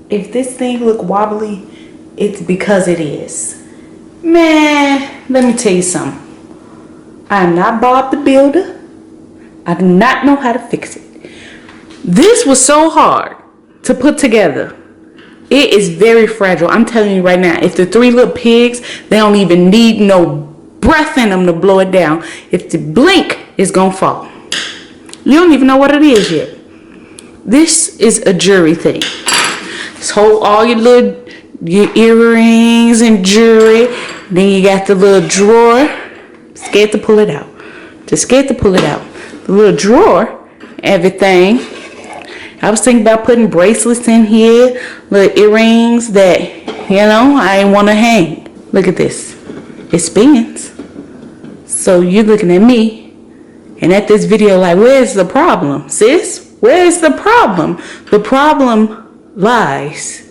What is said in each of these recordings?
If this thing look wobbly, it's because it is. Man, let me tell you something. I am not Bob the Builder. I do not know how to fix it. This was so hard to put together. It is very fragile. I'm telling you right now, if the three little pigs, they don't even need no breath in them to blow it down. If they blink, it's gonna fall. You don't even know what it is yet. This is a jewelry thing. Just hold all your earrings and jewelry. Then you got the little drawer. Scared to pull it out. Just scared to pull it out. The little drawer, everything. I was thinking about putting bracelets in here, little earrings that, I ain't want to hang. Look at this. It spins. So you're looking at me and at this video like, where's the problem, sis? Where's the problem? The problem lies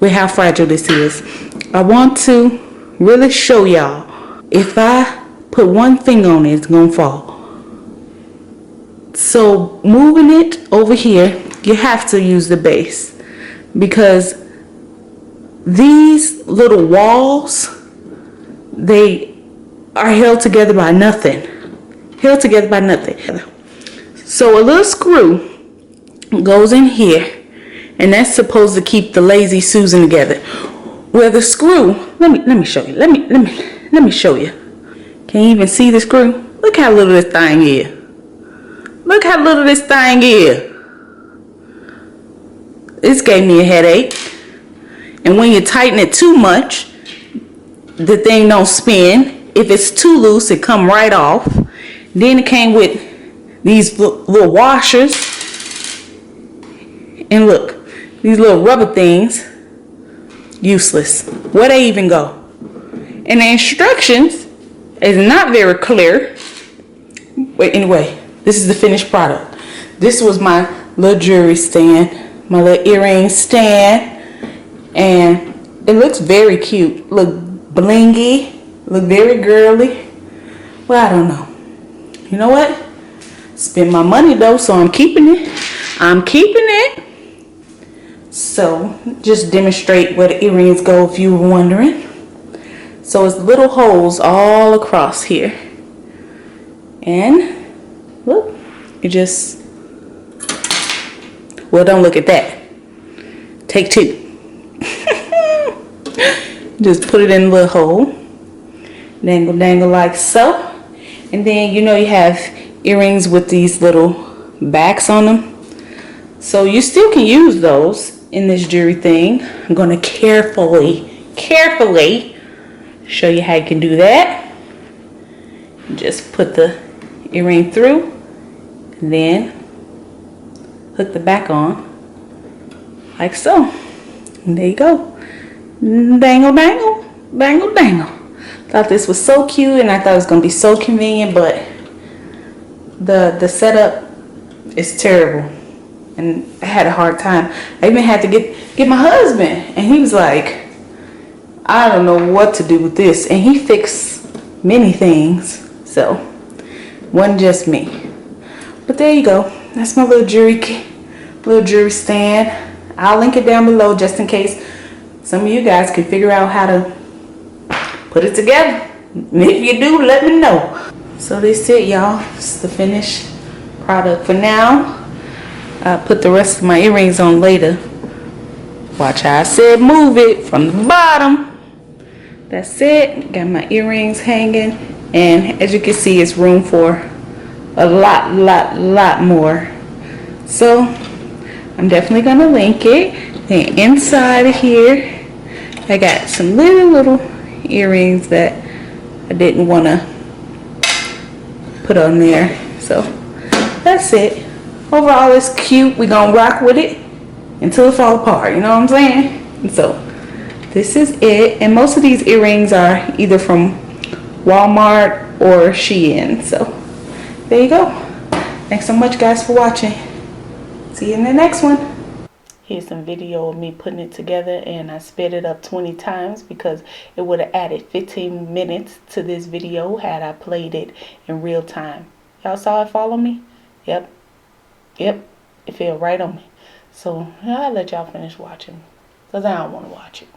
with how fragile this is. I want to really show y'all. If I put one finger on it, it's going to fall. So moving it over here, you have to use the base because these little walls, they are held together by nothing. Held together by nothing. So a little screw goes in here, and that's supposed to keep the Lazy Susan together. Where the screw, let me show you. Let me show you. Can you even see the screw? Look how little this thing is. Look how little this thing is. This gave me a headache. And when you tighten it too much, the thing don't spin. If it's too loose, it come right off. Then it came with these little washers. And look, these little rubber things, useless. Where they even go? And the instructions is not very clear. Wait, anyway, this is the finished product. This was my little jewelry stand, my little earring stand, and it looks very cute. Look blingy, look very girly. Well, I don't know. You know what? Spend my money though, so I'm keeping it. I'm keeping it. So just demonstrate where the earrings go if you were wondering. So it's little holes all across here. And look, it just, well, don't look at that. Take two. Just put it in a little hole. Dangle like so. And then you have earrings with these little backs on them. So you still can use those in this jewelry thing. I'm going to carefully show you how you can do that. Just put the earring through and then hook the back on like so. And there you go. Dangle, dangle, dangle, dangle. Thought this was so cute and I thought it was going to be so convenient, but the setup is terrible. And I had a hard time. I even had to get my husband, and he was like, I don't know what to do with this. And he fixed many things, so wasn't just me. But there you go. That's my little jewelry stand. I'll link it down below just in case some of you guys can figure out how to put it together. If you do, let me know. So this it, y'all. It's the finished product for now. I'll put the rest of my earrings on later. Watch how I said move it from the bottom. That's it. Got my earrings hanging. And as you can see, it's room for a lot more. So I'm definitely going to link it. Then inside of here, I got some little earrings that I didn't want to put on there. So that's it. Overall, it's cute. We're going to rock with it until it falls apart. You know what I'm saying? And so this is it. And most of these earrings are either from Walmart or Shein. So there you go. Thanks so much, guys, for watching. See you in the next one. Here's some video of me putting it together, and I sped it up 20 times because it would have added 15 minutes to this video had I played it in real time. Y'all saw it follow me? Yep, it fell right on me. So I'll let y'all finish watching. because I don't want to watch it.